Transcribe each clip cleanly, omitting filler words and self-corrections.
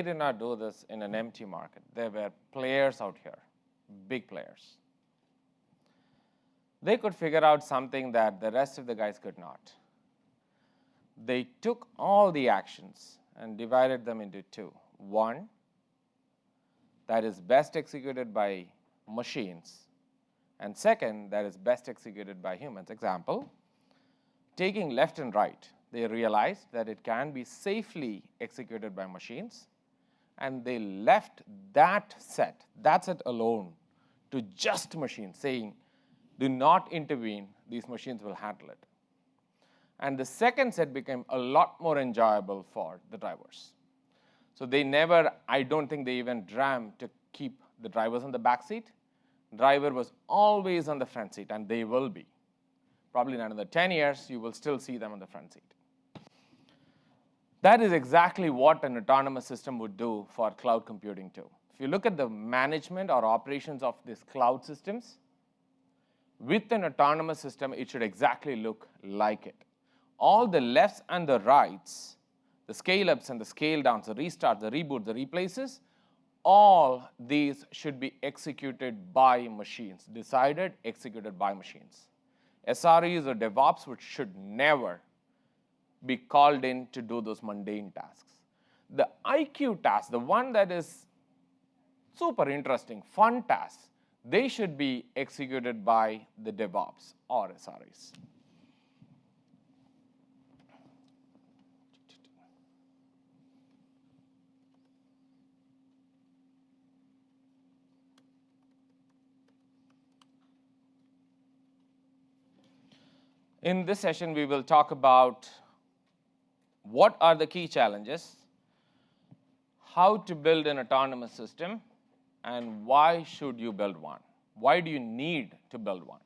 they did not do this in an empty market. There were players out here, big players. They could figure out something that the rest of the guys could not. They took all the actions and divided them into two. One, that is best executed by machines, and second, that is best executed by humans. Example, taking left and right, they realized that it can be safely executed by machines, and they left that set alone, to just machines, saying, do not intervene, these machines will handle it. And the second set became a lot more enjoyable for the drivers. So they never, I don't think they even dreamt to keep the drivers on the back seat. Driver was always on the front seat, and they will be. Probably in another 10 years, you will still see them on the front seat. That is exactly what an autonomous system would do for cloud computing too. If you look at the management or operations of these cloud systems, with an autonomous system, it should exactly look like it. All the lefts and the rights, the scale-ups and the scale-downs, the restarts, the reboots, the replaces, all these should be executed by machines, decided, executed by machines. SREs or DevOps should never be called in to do those mundane tasks. The IQ task, the one that is super interesting, fun tasks, they should be executed by the DevOps or SREs. In this session, we will talk about what are the key challenges, how to build an autonomous system, and why should you build one? Why do you need to build one?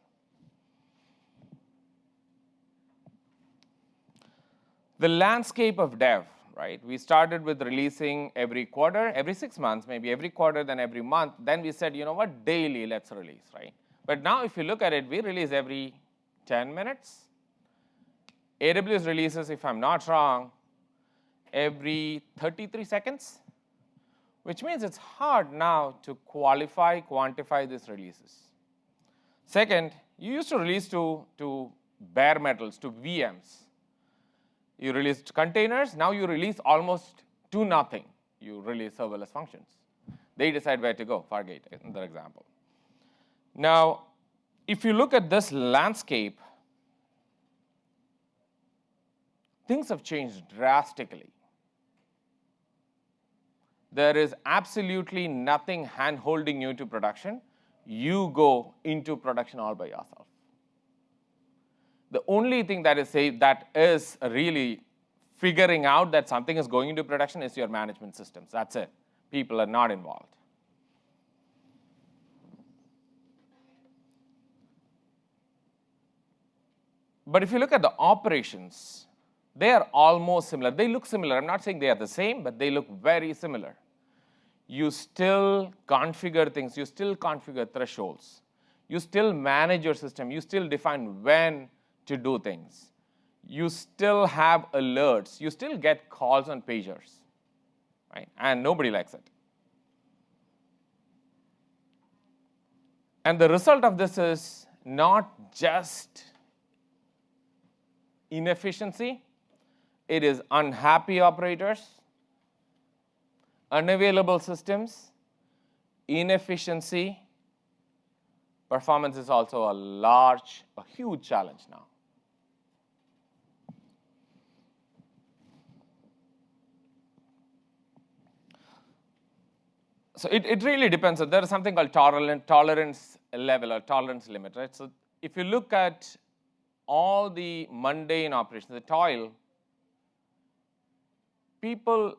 The landscape of dev, right? We started with releasing every quarter, every 6 months, maybe every quarter, then every month. Then we said, you know what, daily, let's release, right? But now if you look at it, we release every 10 minutes. AWS releases, if I'm not wrong, every 33 seconds, which means it's hard now to quantify these releases. Second, you used to release to bare metals, to VMs. You released containers, now you release almost to nothing. You release serverless functions. They decide where to go, Fargate, in their example. Now, if you look at this landscape, things have changed drastically. There is absolutely nothing hand-holding you to production. You go into production all by yourself. The only thing that is really figuring out that something is going into production is your management systems. That's it. People are not involved. But if you look at the operations, they are almost similar. They look similar. I'm not saying they are the same, but they look very similar. You still configure things. You still configure thresholds. You still manage your system. You still define when to do things. You still have alerts. You still get calls on pagers, right? And nobody likes it. And the result of this is not just inefficiency. It is unhappy operators, unavailable systems, inefficiency. Performance is also a huge challenge now. So it really depends. So there is something called tolerance level or tolerance limit, right? So if you look at all the mundane operations, the toil, people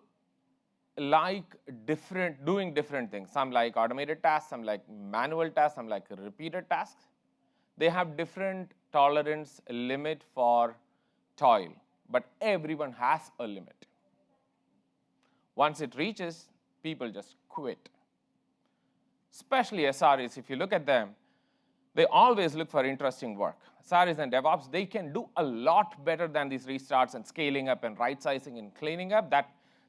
like doing different things. Some like automated tasks, some like manual tasks, some like repeated tasks. They have different tolerance limit for toil, but everyone has a limit. Once it reaches, people just quit. Especially SREs, if you look at them, they always look for interesting work. SREs and DevOps, they can do a lot better than these restarts and scaling up and right-sizing and cleaning up.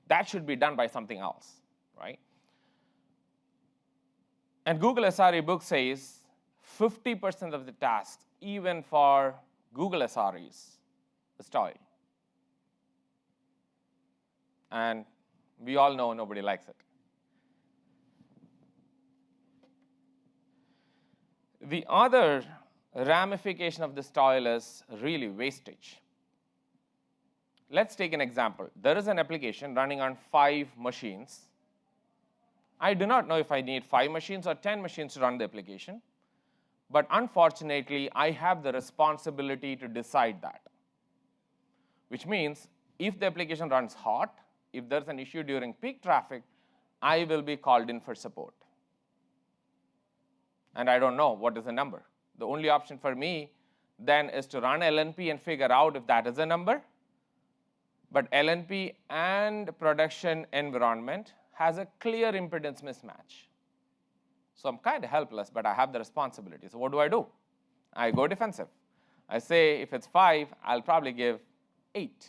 That should be done by something else, right? And Google SRE book says 50% of the tasks, even for Google SREs, is toil. And we all know nobody likes it. The other ramification of this toil is really wastage. Let's take an example. There is an application running on 5 machines. I do not know if I need 5 machines or 10 machines to run the application. But unfortunately, I have the responsibility to decide that. Which means if the application runs hot, if there's an issue during peak traffic, I will be called in for support. And I don't know what is the number. The only option for me then is to run LNP and figure out if that is a number. But LNP and production environment has a clear impedance mismatch. So I'm kind of helpless, but I have the responsibility. So what do? I go defensive. I say if it's 5, I'll probably give 8.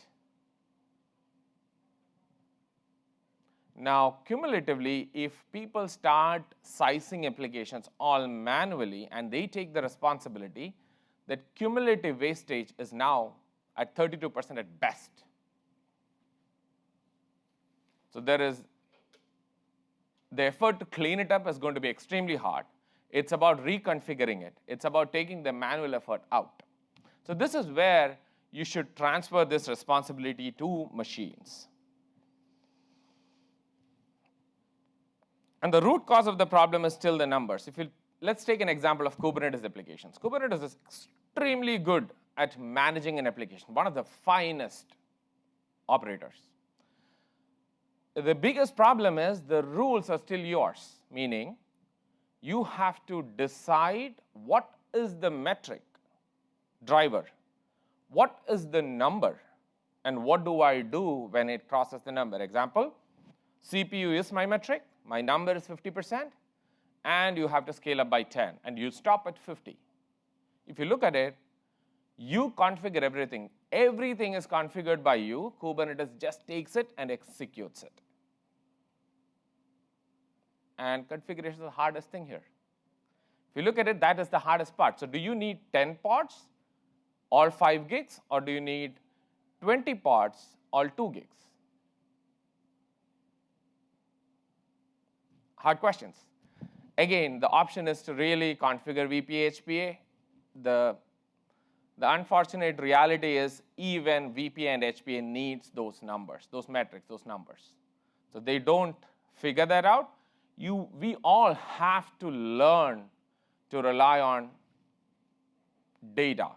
Now, cumulatively, if people start sizing applications all manually and they take the responsibility, that cumulative wastage is now at 32% at best. So there is the effort to clean it up is going to be extremely hard. It's about reconfiguring it. It's about taking the manual effort out. So this is where you should transfer this responsibility to machines. And the root cause of the problem is still the numbers. Let's take an example of Kubernetes applications. Kubernetes is extremely good at managing an application, one of the finest operators. The biggest problem is the rules are still yours, meaning you have to decide what is the metric driver, what is the number, and what do I do when it crosses the number. Example, CPU is my metric, my number is 50%, and you have to scale up by 10, and you stop at 50. If you look at it, you configure everything. Everything is configured by you. Kubernetes just takes it and executes it. And configuration is the hardest thing here. If you look at it, that is the hardest part. So do you need 10 pods, all 5 gigs, or do you need 20 pods, all 2 gigs? Hard questions. Again, the option is to really configure VPA, HPA. The unfortunate reality is even VPA and HPA needs those numbers, those metrics, those numbers. So they don't figure that out. We all have to learn to rely on data,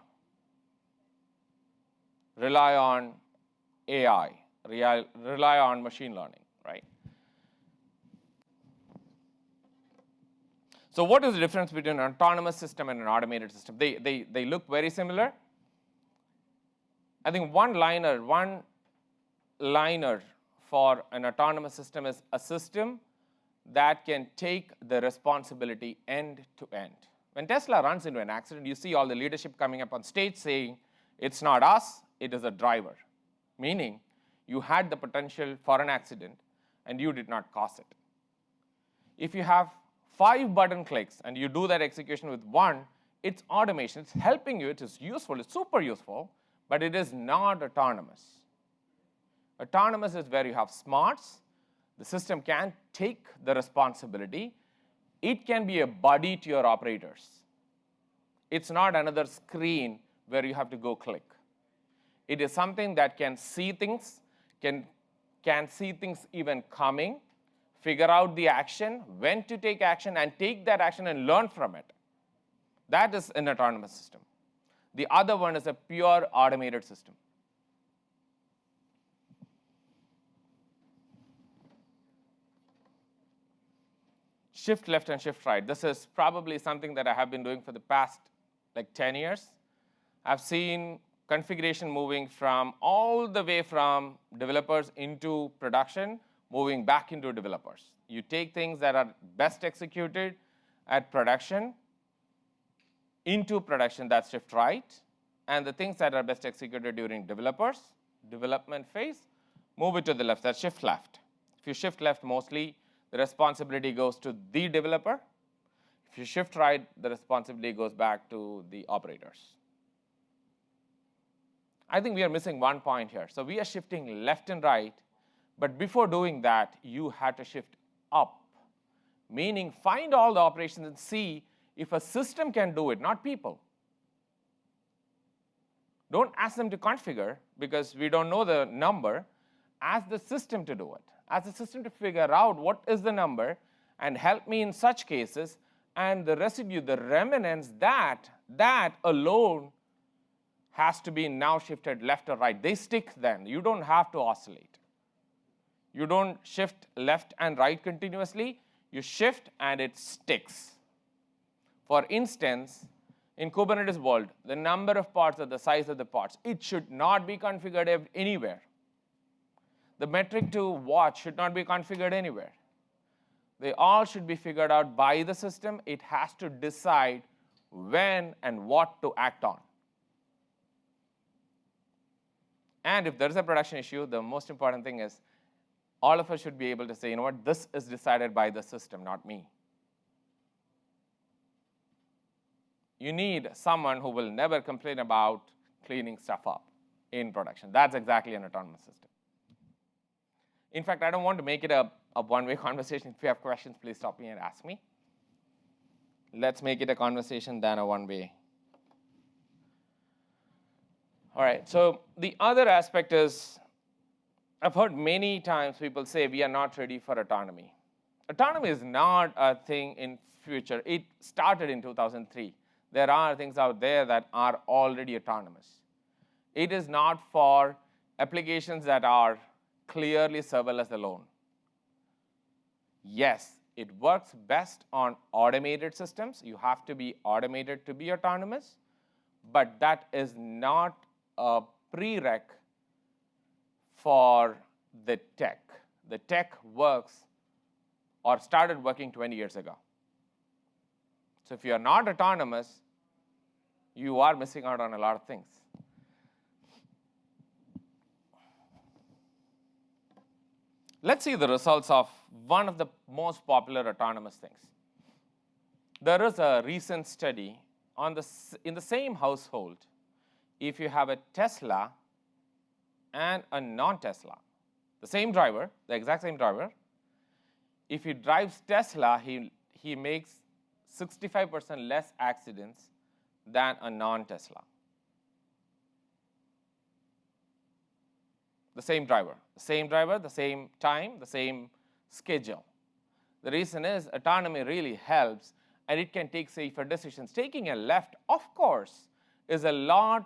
rely on AI, rely on machine learning, right? So what is the difference between an autonomous system and an automated system? They look very similar. I think one liner for an autonomous system is a system that can take the responsibility end to end. When Tesla runs into an accident, you see all the leadership coming up on stage saying, it's not us, it is a driver. Meaning, you had the potential for an accident and you did not cause it. If you have 5 button clicks and you do that execution with 1, it's automation, it's helping you, it is useful, it's super useful, but it is not autonomous. Autonomous is where you have smarts. The system can take the responsibility. It can be a buddy to your operators. It's not another screen where you have to go click. It is something that can see things, can see things even coming, figure out the action, when to take action, and take that action and learn from it. That is an autonomous system. The other one is a pure automated system. Shift left and shift right. This is probably something that I have been doing for the past 10 years. I've seen configuration moving from all the way from developers into production, moving back into developers. You take things that are best executed at production into production, that's shift right, and the things that are best executed during development phase Move it to the left, that's shift left. If you shift left, mostly the responsibility goes to the developer. If you shift right, the responsibility goes back to the operators. I think we are missing one point here. So we are shifting left and right, but before doing that, you had to shift up, meaning find all the operations and see if a system can do it, not people. Don't ask them to configure because we don't know the number. Ask the system to do it. Ask the system to figure out what is the number and help me in such cases, and the residue, the remnants, that alone has to be now shifted left or right. They stick then. You don't have to oscillate. You don't shift left and right continuously. You shift and it sticks. For instance, in Kubernetes world, the number of pods or the size of the pods, it should not be configured anywhere. The metric to watch should not be configured anywhere. They all should be figured out by the system. It has to decide when and what to act on. And if there is a production issue, the most important thing is all of us should be able to say, you know what, this is decided by the system, not me. You need someone who will never complain about cleaning stuff up in production. That's exactly an autonomous system. In fact, I don't want to make it a one-way conversation. If you have questions, please stop me and ask me. Let's make it a conversation than a one-way. All right, so the other aspect is, I've heard many times people say we are not ready for autonomy. Autonomy is not a thing in future. It started in 2003. There are things out there that are already autonomous. It is not for applications that are clearly serverless alone. Yes, it works best on automated systems. You have to be automated to be autonomous, but that is not a prereq for the tech. The tech works or started working 20 years ago. So if you are not autonomous, you are missing out on a lot of things. Let's see the results of one of the most popular autonomous things. There is a recent study in the same household. If you have a Tesla and a non-Tesla, the same driver, the exact same driver, if he drives Tesla, he makes 65% less accidents than a non-Tesla. The same driver, the same time, the same schedule. The reason is autonomy really helps, and it can take safer decisions. Taking a left, of course, is a lot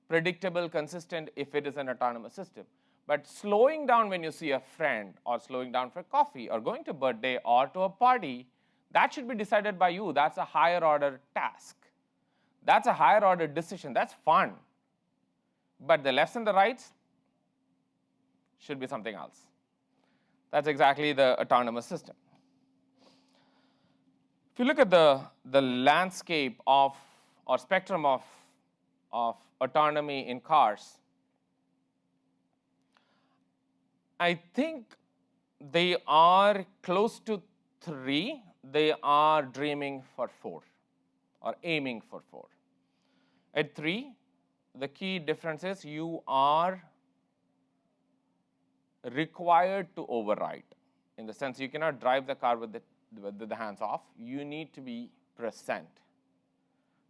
predictable, consistent if it is an autonomous system. But slowing down when you see a friend, or slowing down for coffee, or going to a birthday or to a party, that should be decided by you. That's a higher order task. That's a higher order decision. That's fun. But the lefts and the rights should be something else. That's exactly the autonomous system. If you look at the landscape of, or spectrum of autonomy in cars, I think they are close to 3. They are dreaming for 4, or aiming for 4. At 3, the key difference is you are required to override. In the sense, you cannot drive the car with the hands off. You need to be present.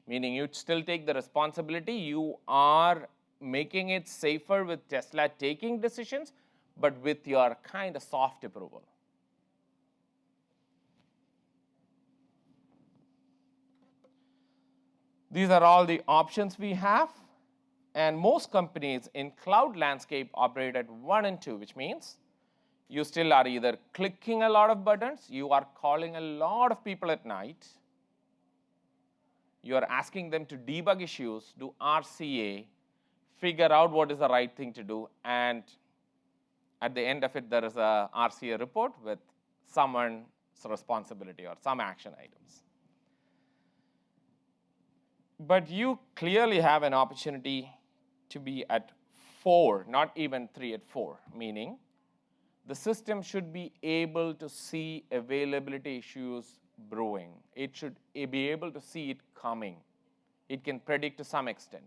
Meaning you still take the responsibility. You are making it safer with Tesla taking decisions, but with your kind of soft approval. These are all the options we have. And most companies in cloud landscape operate at 1 and 2, which means you still are either clicking a lot of buttons, you are calling a lot of people at night, you are asking them to debug issues, do RCA, figure out what is the right thing to do, and at the end of it, there is a RCA report with someone's responsibility or some action items. But you clearly have an opportunity to be at 4, not even 3, at 4, meaning the system should be able to see availability issues brewing. It should be able to see it coming. It can predict to some extent.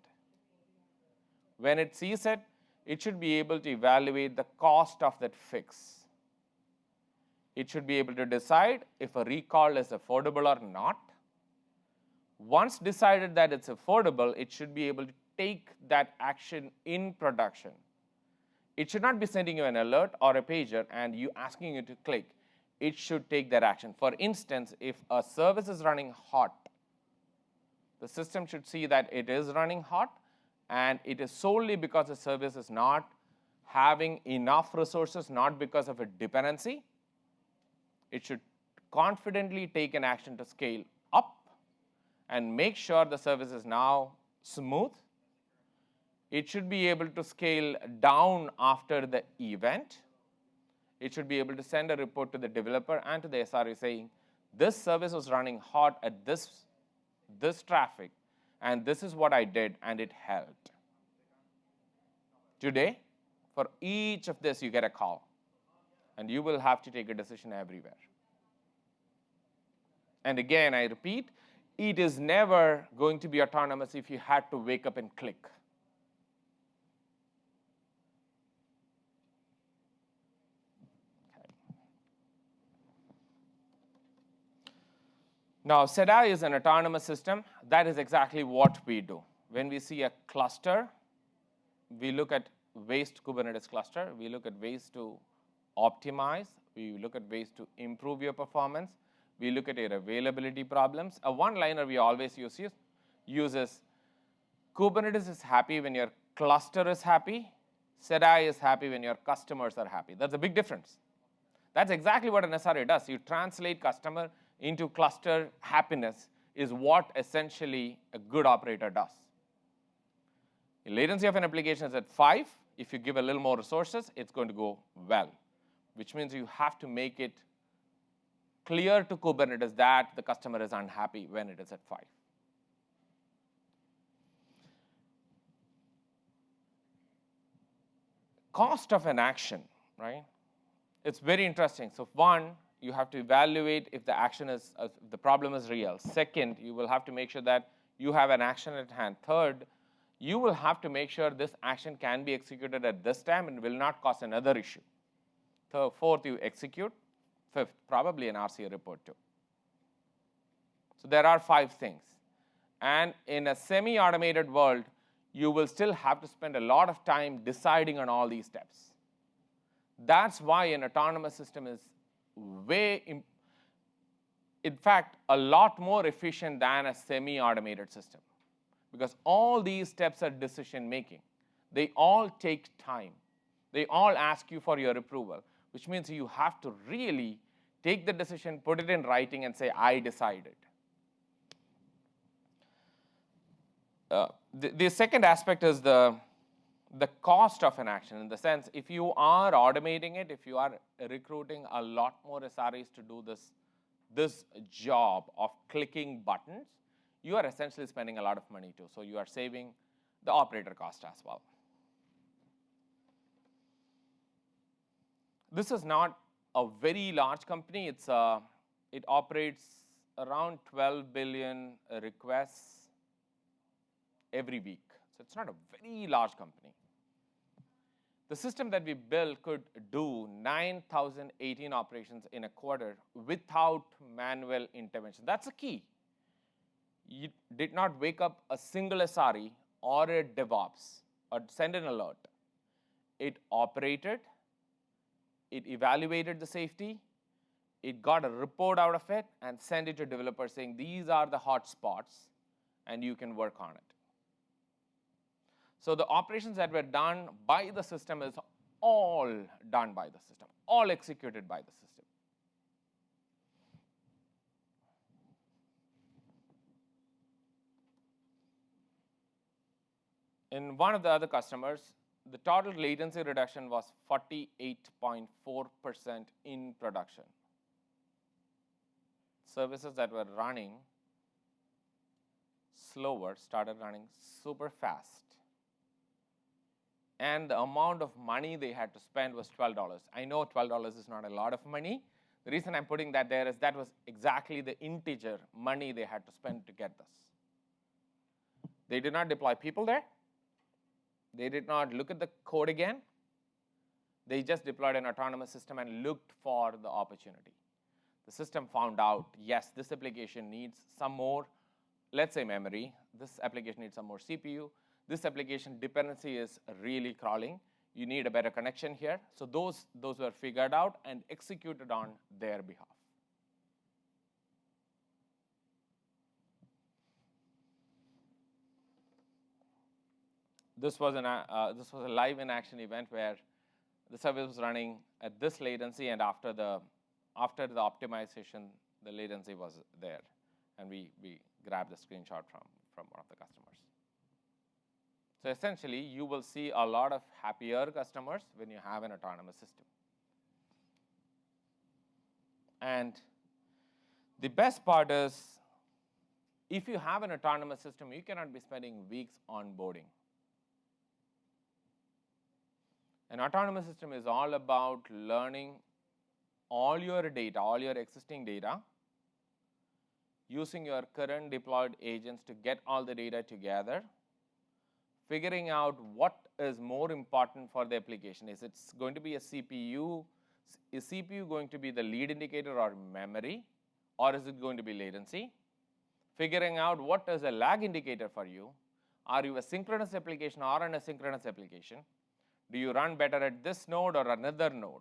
When it sees it, it should be able to evaluate the cost of that fix. It should be able to decide if a recall is affordable or not. Once decided that it's affordable, it should be able to take that action in production. It should not be sending you an alert or a pager and you asking you to click. It should take that action. For instance, if a service is running hot, the system should see that it is running hot, and it is solely because the service is not having enough resources, not because of a dependency. It should confidently take an action to scale up and make sure the service is now smooth. It should be able to scale down after the event. It should be able to send a report to the developer and to the SRE saying, this service was running hot at this traffic, and this is what I did, and it helped. Today, for each of this, you get a call, and you will have to take a decision everywhere. And again, I repeat, it is never going to be autonomous if you had to wake up and click. Now, SEDA is an autonomous system. That is exactly what we do. When we see a cluster, we look at ways to Kubernetes cluster. We look at ways to optimize. We look at ways to improve your performance. We look at your availability problems. A one-liner we always use is Kubernetes is happy when your cluster is happy. SEDA is happy when your customers are happy. That's a big difference. That's exactly what an SRE does. You translate customer into cluster happiness is what essentially a good operator does. The latency of an application is at 5. If you give a little more resources, it's going to go well, which means you have to make it clear to Kubernetes that the customer is unhappy when it is at 5. Cost of an action, right? It's very interesting. So one, you have to evaluate if the action is, the problem is real. Second, you will have to make sure that you have an action at hand. Third, you will have to make sure this action can be executed at this time and will not cause another issue. Fourth, you execute. Fifth, probably an RCA report too. So there are 5 things. And in a semi-automated world, you will still have to spend a lot of time deciding on all these steps. That's why an autonomous system is in fact, a lot more efficient than a semi-automated system, because all these steps are decision making. They all take time. They all ask you for your approval, which means you have to really take the decision, put it in writing, and say, I decided. The second aspect is the cost of an action, in the sense, if you are automating it, if you are recruiting a lot more SREs to do this job of clicking buttons, you are essentially spending a lot of money too. So you are saving the operator cost as well. This is not a very large company. It operates around 12 billion requests every week. So it's not a very large company. The system that we built could do 9,018 operations in a quarter without manual intervention. That's the key. You did not wake up a single SRE or a DevOps or send an alert. It operated, it evaluated the safety, it got a report out of it, and sent it to developers saying, these are the hot spots, and you can work on it. So the operations that were done by the system is all done by the system, all executed by the system. In one of the other customers, the total latency reduction was 48.4% in production. Services that were running slower started running super fast. and the amount of money they had to spend was $12. I know $12 is not a lot of money. The reason I'm putting that there is that was exactly the integer money they had to spend to get this. They did not deploy people there. They did not look at the code again. They just deployed an autonomous system and looked for the opportunity. The system found out, yes, this application needs some more, let's say memory. This application needs some more CPU. This application dependency is really crawling. You need a better connection here. So those were figured out and executed on their behalf. This was a live in action event where the service was running at this latency, and after the optimization, the latency was there, and we grabbed the screenshot from one of the customers. So essentially, you will see a lot of happier customers when you have an autonomous system. And the best part is, if you have an autonomous system, you cannot be spending weeks onboarding. An autonomous system is all about learning all your data, all your existing data, using your current deployed agents to get all the data together, figuring out what is more important for the application. Is it going to be a CPU? Is CPU going to be the lead indicator or memory? Or is it going to be latency? Figuring out what is a lag indicator for you. Are you a synchronous application or an asynchronous application? Do you run better at this node or another node?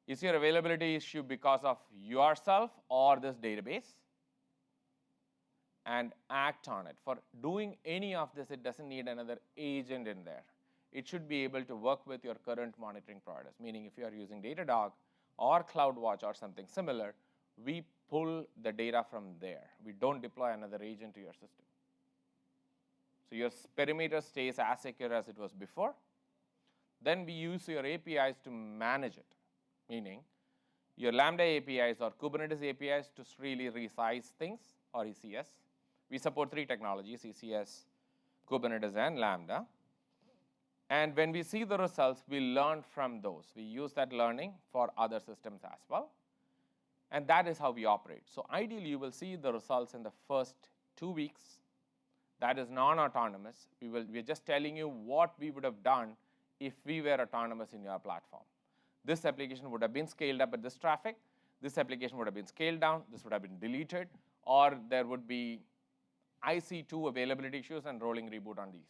Is your availability issue because of yourself or this database? And act on it. For doing any of this, it doesn't need another agent in there. It should be able to work with your current monitoring providers, meaning if you are using Datadog or CloudWatch or something similar, we pull the data from there. We don't deploy another agent to your system. So your perimeter stays as secure as it was before. Then we use your APIs to manage it, meaning your Lambda APIs or Kubernetes APIs to really resize things, or ECS. We support 3 technologies, ECS, Kubernetes, and Lambda. And when we see the results, we learn from those. We use that learning for other systems as well. And that is how we operate. So ideally, you will see the results in the first 2 weeks. That is non-autonomous. We're just telling you what we would have done if we were autonomous in your platform. This application would have been scaled up at this traffic. This application would have been scaled down. This would have been deleted. Or there would be IC2 availability issues and rolling reboot on these.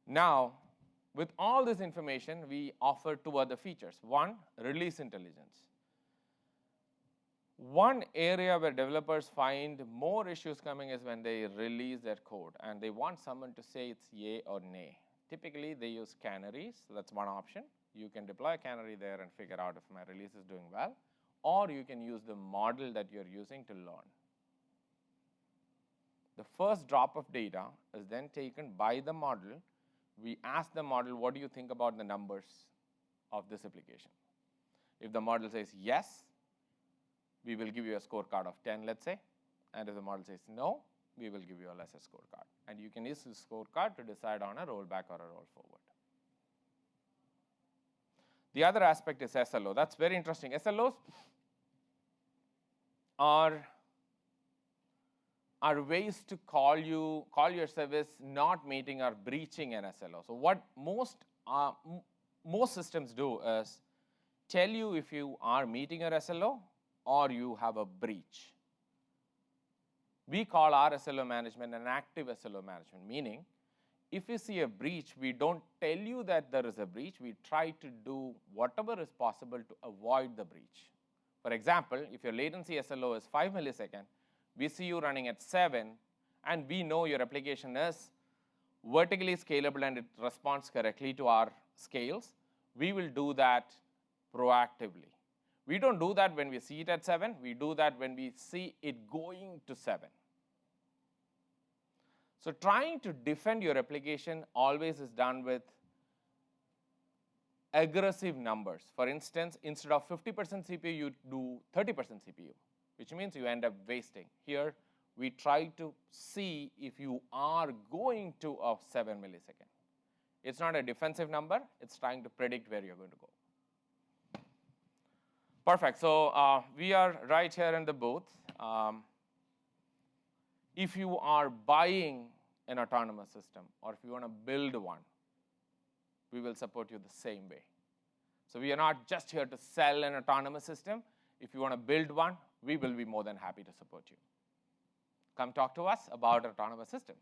Now, with all this information, we offer 2 other features. One, release intelligence. One area where developers find more issues coming is when they release their code and they want someone to say it's yay or nay. Typically, they use canaries. So that's one option. You can deploy a canary there and figure out if my release is doing well. Or you can use the model that you're using to learn. The first drop of data is then taken by the model. We ask the model, what do you think about the numbers of this application? If the model says yes, we will give you a scorecard of 10, let's say. And if the model says no, we will give you a lesser scorecard. And you can use this scorecard to decide on a rollback or a roll forward. The other aspect is SLO. That's very interesting. SLOs are ways to call your service not meeting or breaching an SLO. So what most systems do is tell you if you are meeting your SLO or you have a breach. We call our SLO management an active SLO management, meaning if we see a breach, we don't tell you that there is a breach. We try to do whatever is possible to avoid the breach. For example, if your latency SLO is 5 milliseconds, we see you running at 7, and we know your application is vertically scalable and it responds correctly to our scales, we will do that proactively. We don't do that when we see it at 7. We do that when we see it going to 7. So trying to defend your application always is done with aggressive numbers. For instance, instead of 50% CPU, you do 30% CPU, which means you end up wasting. Here, we try to see if you are going to a 7 millisecond. It's not a defensive number. It's trying to predict where you're going to go. Perfect. So we are right here in the booth. If you are buying an autonomous system, or if you want to build one, we will support you the same way. So we are not just here to sell an autonomous system. If you want to build one, we will be more than happy to support you. Come talk to us about autonomous systems.